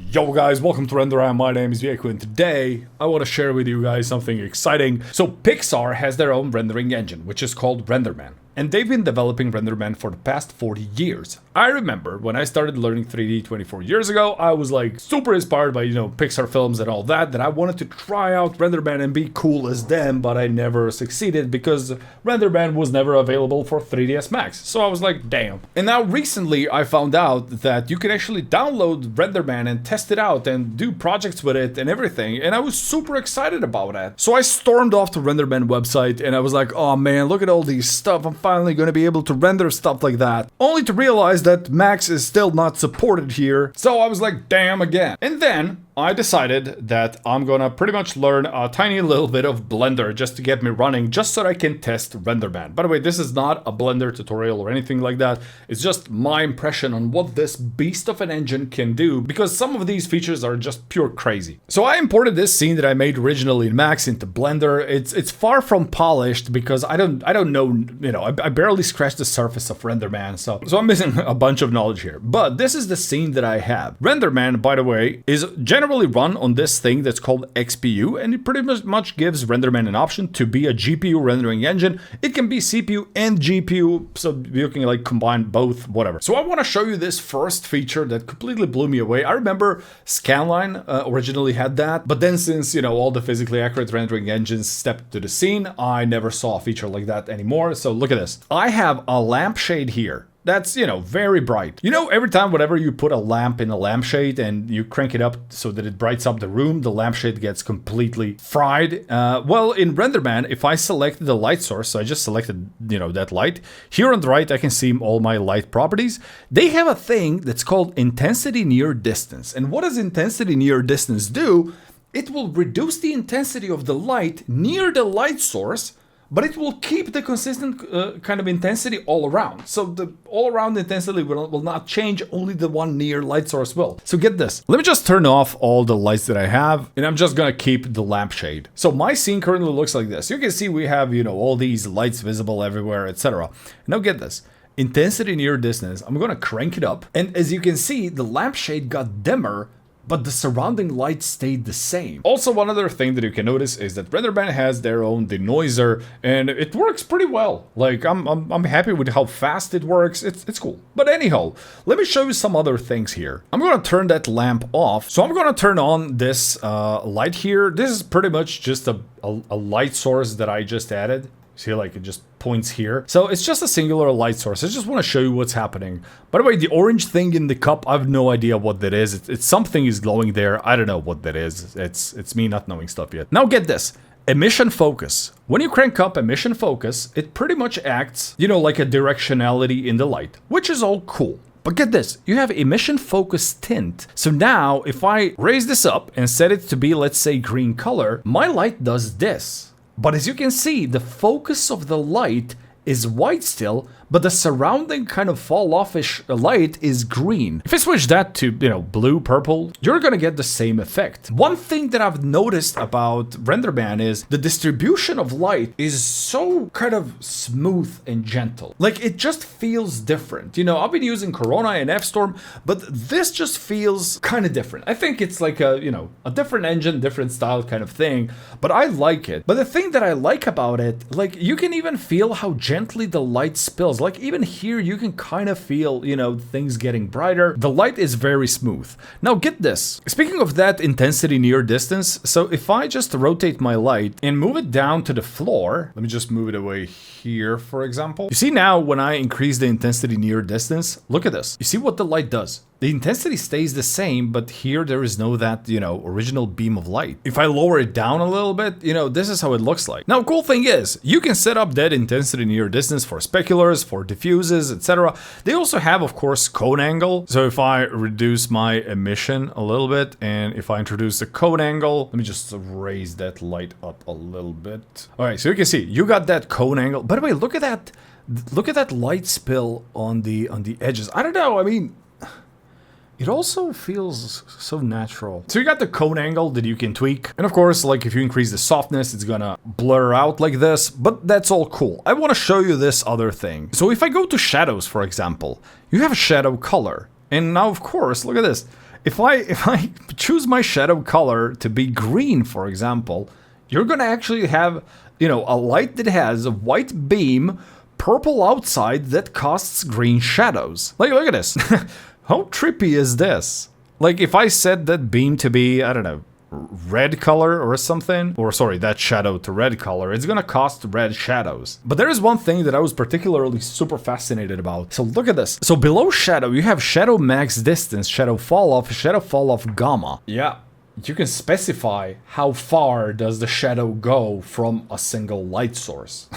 Yo guys, welcome to RenderRam. My name is Vieku and today I want to share with you guys something exciting. So Pixar has their own rendering engine, which is called RenderMan. And they've been developing RenderMan for the past 40 years. I remember when I started learning 3D 24 years ago, I was like super inspired by, Pixar films and all that I wanted to try out RenderMan and be cool as them, but I never succeeded because RenderMan was never available for 3ds Max. So I was like, damn. And now recently I found out that you can actually download RenderMan and test it out and do projects with it and everything. And I was super excited about that. So I stormed off to RenderMan website and I was like, oh man, look at all these stuff. I'm finally going to be able to render stuff like that, only to realize that Max is still not supported here. So I was like, damn again. And then I decided that I'm gonna pretty much learn a tiny little bit of Blender just to get me running, just so I can test RenderMan. By the way, this is not a Blender tutorial or anything like that. It's just my impression on what this beast of an engine can do, because some of these features are just pure crazy. So I imported this scene that I made originally in Max into Blender. It's far from polished because I don't know, I barely scratched the surface of RenderMan, so I'm missing a bunch of knowledge here. But this is the scene that I have. RenderMan, by the way, is generally run on this thing that's called XPU, and it pretty much gives RenderMan an option to be a GPU rendering engine. It can be CPU and GPU, so you can like combine both, whatever. So I want to show you this first feature that completely blew me away. I remember Scanline originally had that, but then since, all the physically accurate rendering engines stepped to the scene, I never saw a feature like that anymore. So look at this. I have a lampshade here. That's, very bright. Every time whenever you put a lamp in a lampshade and you crank it up so that it brights up the room, the lampshade gets completely fried. Well, in RenderMan, if I select the light source, so I just selected, that light, here on the right, I can see all my light properties. They have a thing that's called intensity near distance. And what does intensity near distance do? It will reduce the intensity of the light near the light source, but it will keep the consistent kind of intensity all around. So the all around intensity will not change, only the one near light source will. So get this. Let me just turn off all the lights that I have, and I'm just gonna keep the lampshade. So my scene currently looks like this. You can see we have, all these lights visible everywhere, etc. Now get this. Intensity near distance, I'm gonna crank it up. And as you can see, the lampshade got dimmer, but the surrounding light stayed the same. Also, one other thing that you can notice is that RenderMan has their own denoiser, and it works pretty well. Like, I'm happy with how fast it works. It's cool. But anyhow, let me show you some other things here. I'm gonna turn that lamp off. So I'm gonna turn on this light here. This is pretty much just a light source that I just added. See, like it just points here. So it's just a singular light source. I just want to show you what's happening. By the way, the orange thing in the cup, I have no idea what that is. It's something is glowing there. I don't know what that is. It's me not knowing stuff yet. Now get this. Emission focus. When you crank up emission focus, it pretty much acts, like a directionality in the light, which is all cool. But get this, you have emission focus tint. So now if I raise this up and set it to be, let's say, green color, my light does this. But as you can see, the focus of the light is white still, but the surrounding kind of fall-off-ish light is green. If I switch that to, blue, purple, you're gonna get the same effect. One thing that I've noticed about RenderMan is the distribution of light is so kind of smooth and gentle. Like, it just feels different. I've been using Corona and F-Storm, but this just feels kind of different. I think it's like a different engine, different style kind of thing, but I like it. But the thing that I like about it, like, you can even feel how gently the light spills. Like, even here, you can kind of feel, things getting brighter. The light is very smooth. Now, get this. Speaking of that intensity near distance, so if I just rotate my light and move it down to the floor, let me just move it away here, for example. You see now, when I increase the intensity near distance, look at this. You see what the light does? The intensity stays the same, but here there is no that, original beam of light. If I lower it down a little bit, this is how it looks like. Now, cool thing is, you can set up that intensity near distance for speculars, for diffuses, etc. They also have, of course, cone angle. So if I reduce my emission a little bit, and if I introduce the cone angle, let me just raise that light up a little bit. All right, so you can see, you got that cone angle. By the way, look at that. Look at that light spill on the edges. I don't know, I mean, it also feels so natural. So you got the cone angle that you can tweak. And of course, like if you increase the softness, it's gonna blur out like this, but that's all cool. I wanna show you this other thing. So if I go to shadows, for example, you have a shadow color. And now, of course, look at this. if I choose my shadow color to be green, for example, you're gonna actually have, you know, a light that has a white beam, purple outside that casts green shadows. Like, look at this. How trippy is this? Like, if I set that beam to be, I don't know, red color or something, or sorry, that shadow to red color, it's gonna cast red shadows. But there is one thing that I was particularly super fascinated about. So look at this. So below shadow, you have shadow max distance, shadow fall off gamma. Yeah. You can specify how far does the shadow go from a single light source.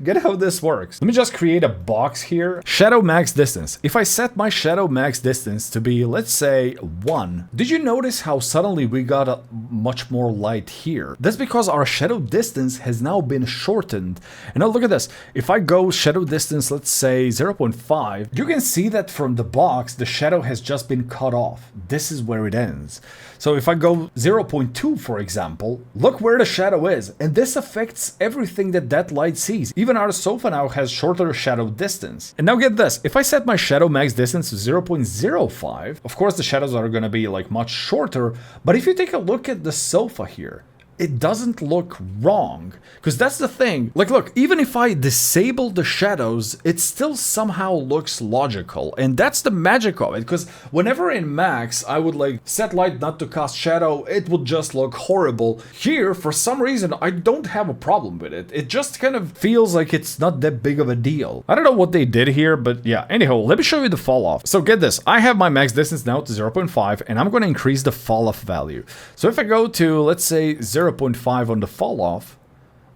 Get how this works. Let me just create a box here. Shadow max distance. If I set my shadow max distance to be, let's say, 1, did you notice how suddenly we got a much more light here? That's because our shadow distance has now been shortened. And now look at this. If I go shadow distance, let's say 0.5, you can see that from the box, the shadow has just been cut off. This is where it ends. So if I go 0.2, for example, look where the shadow is, and this affects everything that light sees. Even our sofa now has shorter shadow distance. And now get this, if I set my shadow max distance to 0.05, of course the shadows are gonna be like much shorter, but if you take a look at the sofa here, it doesn't look wrong, because that's the thing. Like, look, even if I disable the shadows, it still somehow looks logical, and that's the magic of it, because whenever in Max I would like set light not to cast shadow, it would just look horrible. Here, for some reason, I don't have a problem with it. It just kind of feels like it's not that big of a deal. I don't know what they did here, but yeah. Anyhow, let me show you the fall off. So get this, I have my max distance now to 0.5, and I'm going to increase the fall off value. So if I go to, let's say, 0.5 on the fall off,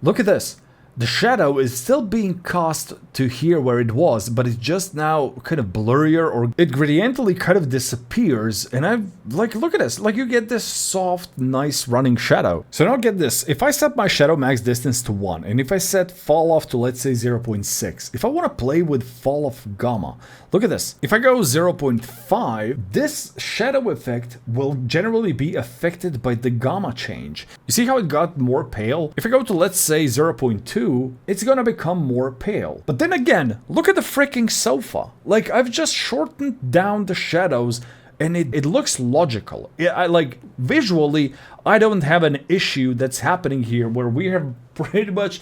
look at this. The shadow is still being cast to here where it was, but it's just now kind of blurrier, or it gradientally kind of disappears. And I like, look at this, like you get this soft, nice running shadow. So now get this, if I set my shadow max distance to 1, and if I set fall off to, let's say, 0.6, if I want to play with fall off gamma, look at this. If I go 0.5, this shadow effect will generally be affected by the gamma change. You see how it got more pale? If I go to, let's say, 0.2, it's gonna become more pale. But then again, look at the freaking sofa. Like, I've just shortened down the shadows and it looks logical. Yeah, I like, visually, I don't have an issue that's happening here where we have pretty much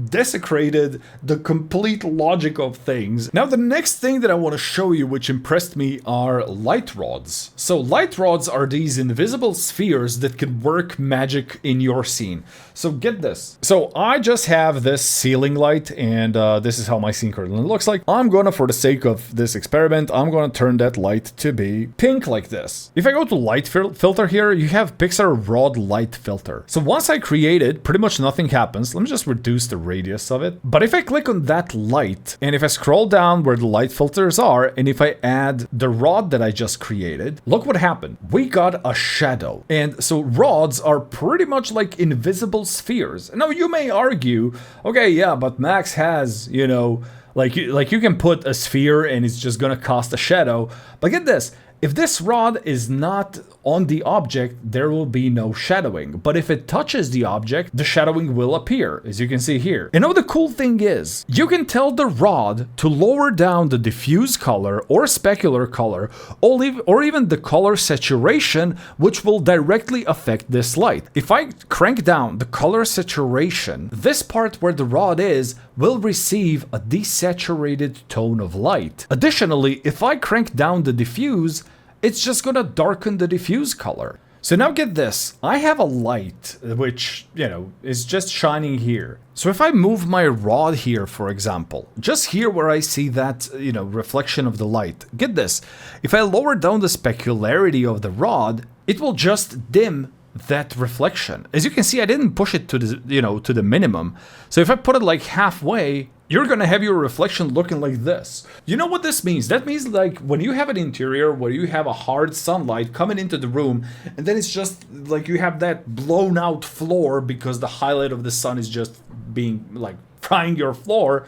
desecrated the complete logic of things. Now, the next thing that I want to show you, which impressed me, are light rods. So light rods are these invisible spheres that can work magic in your scene. So get this. So I just have this ceiling light, and this is how my scene currently looks like. I'm gonna, for the sake of this experiment, I'm gonna turn that light to be pink like this. If I go to light filter here, you have Pixar rod light filter. So once I create it, pretty much nothing happens. Let me just reduce the radius of it. But if I click on that light, and if I scroll down where the light filters are, and if I add the rod that I just created, look what happened. We got a shadow. And so rods are pretty much like invisible spheres. Now you may argue, okay, yeah, but Max has, you know, like you can put a sphere and it's just gonna cast a shadow. But get this, if this rod is not on the object, there will be no shadowing. But if it touches the object, the shadowing will appear, as you can see here. And now the cool thing is, you can tell the rod to lower down the diffuse color or specular color, or even the color saturation, which will directly affect this light. If I crank down the color saturation, this part where the rod is will receive a desaturated tone of light. Additionally, if I crank down the diffuse, it's just gonna darken the diffuse color. So now get this, I have a light which, you know, is just shining here. So if I move my rod here, for example, just here where I see that, you know, reflection of the light, get this, if I lower down the specularity of the rod, it will just dim that reflection. As you can see, I didn't push it to the, you know, to the minimum. So if I put it like halfway, you're gonna have your reflection looking like this. You know what this means? That means like when you have an interior where you have a hard sunlight coming into the room, and then it's just like you have that blown out floor because the highlight of the sun is just being like frying your floor.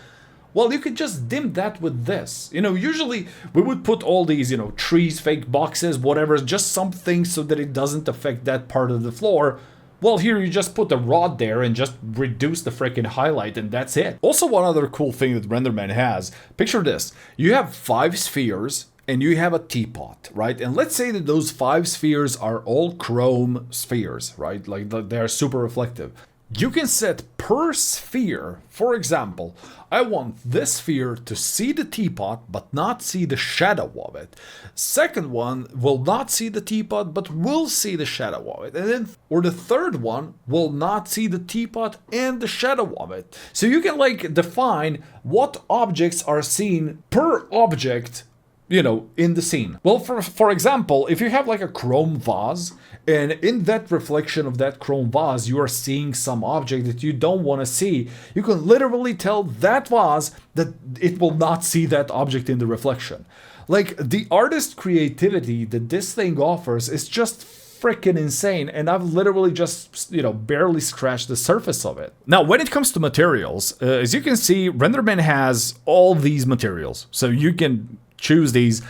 Well, you could just dim that with this. You know, usually we would put all these, you know, trees, fake boxes, whatever, just something so that it doesn't affect that part of the floor. Well, here you just put the rod there and just reduce the freaking highlight, and that's it. Also, one other cool thing that RenderMan has, picture this. You have 5 spheres, and you have a teapot, right? And let's say that those 5 spheres are all chrome spheres, right? Like they're super reflective. You can set per sphere, for example, I want this sphere to see the teapot but not see the shadow of it. Second one will not see the teapot but will see the shadow of it. And then, or the third one will not see the teapot and the shadow of it. So you can like define what objects are seen per object, you know, in the scene. Well, for example, if you have like a chrome vase, and in that reflection of that chrome vase, you are seeing some object that you don't want to see, you can literally tell that vase that it will not see that object in the reflection. Like, the artist creativity that this thing offers is just freaking insane, and I've literally just, you know, barely scratched the surface of it. Now, when it comes to materials, as you can see, RenderMan has all these materials, so you can choose these.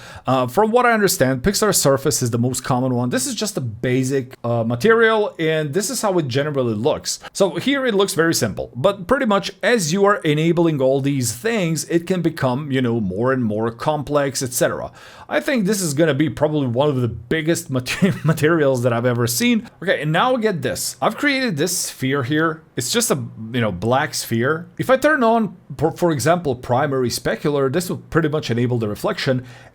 From what I understand, Pixar Surface is the most common one. This is just a basic material, and this is how it generally looks. So here it looks very simple, but pretty much as you are enabling all these things, it can become, you know, more and more complex, etc. I think this is gonna be probably one of the biggest materials that I've ever seen. Okay, and now get this. I've created this sphere here. It's just a, you know, black sphere. If I turn on, for example, primary specular, this will pretty much enable the reflection.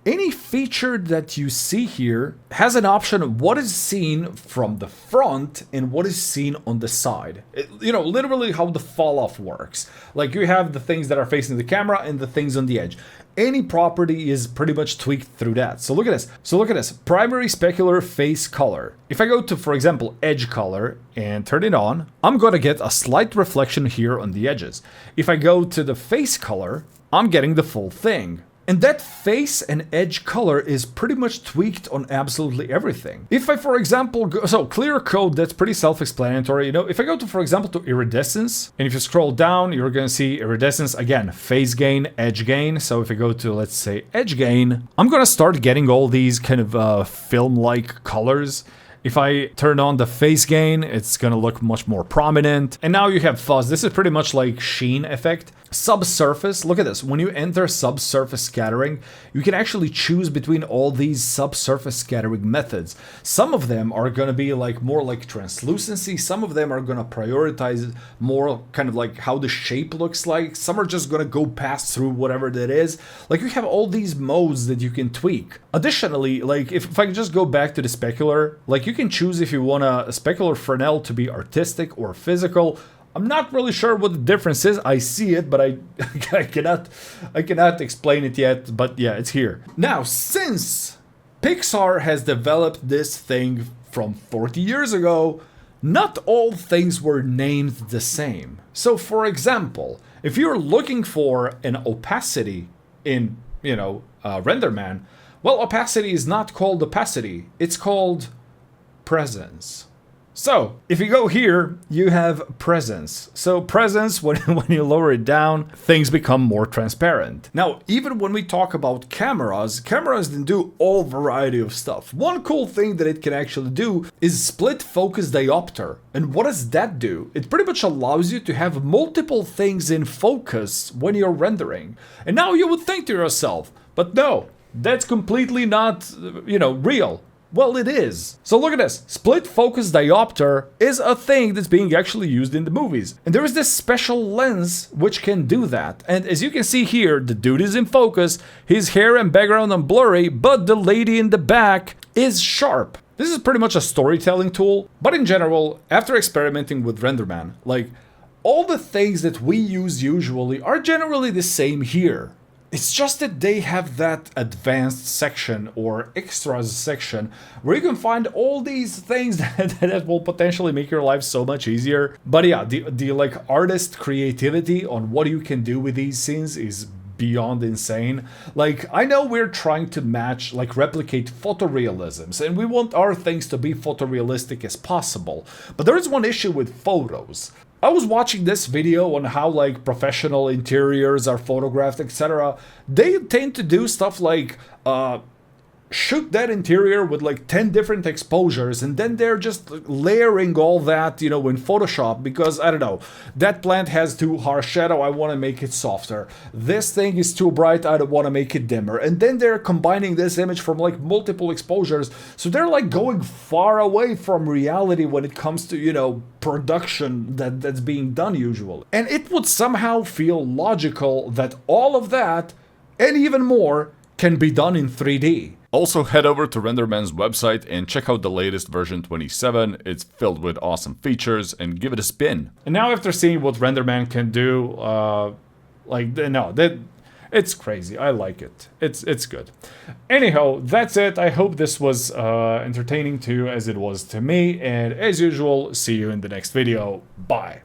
Any feature that you see here has an option of what is seen from the front and what is seen on the side. You know, literally how the fall off works. Like, you have the things that are facing the camera and the things on the edge. Any property is pretty much tweaked through that. So look at this. Primary specular face color. If I go to, for example, edge color and turn it on, I'm gonna get a slight reflection here on the edges. If I go to the face color, I'm getting the full thing. And that face and edge color is pretty much tweaked on absolutely everything. If I, for example, so clear code, that's pretty self-explanatory. You know, if I go to, for example, to iridescence, and if you scroll down, you're going to see iridescence, again, phase gain, edge gain. So if I go to, let's say, edge gain, I'm going to start getting all these kind of film-like colors. If I turn on the phase gain, it's gonna look much more prominent. And now you have fuzz. This is pretty much like sheen effect. Subsurface, look at this. When you enter subsurface scattering, you can actually choose between all these subsurface scattering methods. Some of them are gonna be like more like translucency. Some of them are gonna prioritize more kind of like how the shape looks like. Some are just gonna go pass through whatever that is. Like, you have all these modes that you can tweak. Additionally, like if I can just go back to the specular, like you can choose if you want a specular Fresnel to be artistic or physical. I'm not really sure what the difference is. I see it, but I cannot explain it yet, but yeah, it's here. Now, since Pixar has developed this thing from 40 years ago, not all things were named the same. So for example, if you're looking for an opacity in, you know, RenderMan, well, opacity is not called opacity, it's called presence. So, if you go here, you have presence. So presence, when you lower it down, things become more transparent. Now, even when we talk about cameras can do all variety of stuff. One cool thing that it can actually do is split focus diopter. And what does that do? It pretty much allows you to have multiple things in focus when you're rendering. And now you would think to yourself, but no, that's completely not, you know, real. Well, it is. So look at this. Split focus diopter is a thing that's being actually used in the movies. And there is this special lens which can do that. And as you can see here, the dude is in focus, his hair and background are blurry, but the lady in the back is sharp. This is pretty much a storytelling tool. But in general, after experimenting with RenderMan, like, all the things that we use usually are generally the same here. It's just that they have that advanced section or extras section where you can find all these things that will potentially make your life so much easier. But yeah, the like artist creativity on what you can do with these scenes is beyond insane. Like, I know we're trying to match, like replicate photorealisms, and we want our things to be photorealistic as possible. But there is one issue with photos. I was watching this video on how like professional interiors are photographed, etc. They tend to do stuff like shoot that interior with like 10 different exposures, and then they're just layering all that, you know, in Photoshop because, I don't know, that plant has too harsh shadow, I want to make it softer. This thing is too bright, I don't want to make it dimmer. And then they're combining this image from like multiple exposures, so they're like going far away from reality when it comes to, you know, production that's being done usually. And it would somehow feel logical that all of that, and even more, can be done in 3D. Also, head over to RenderMan's website and check out the latest version 27. It's filled with awesome features, and give it a spin. And now after seeing what RenderMan can do, it's crazy. I like it. It's good. Anyhow, that's it. I hope this was entertaining to you as it was to me. And as usual, see you in the next video. Bye.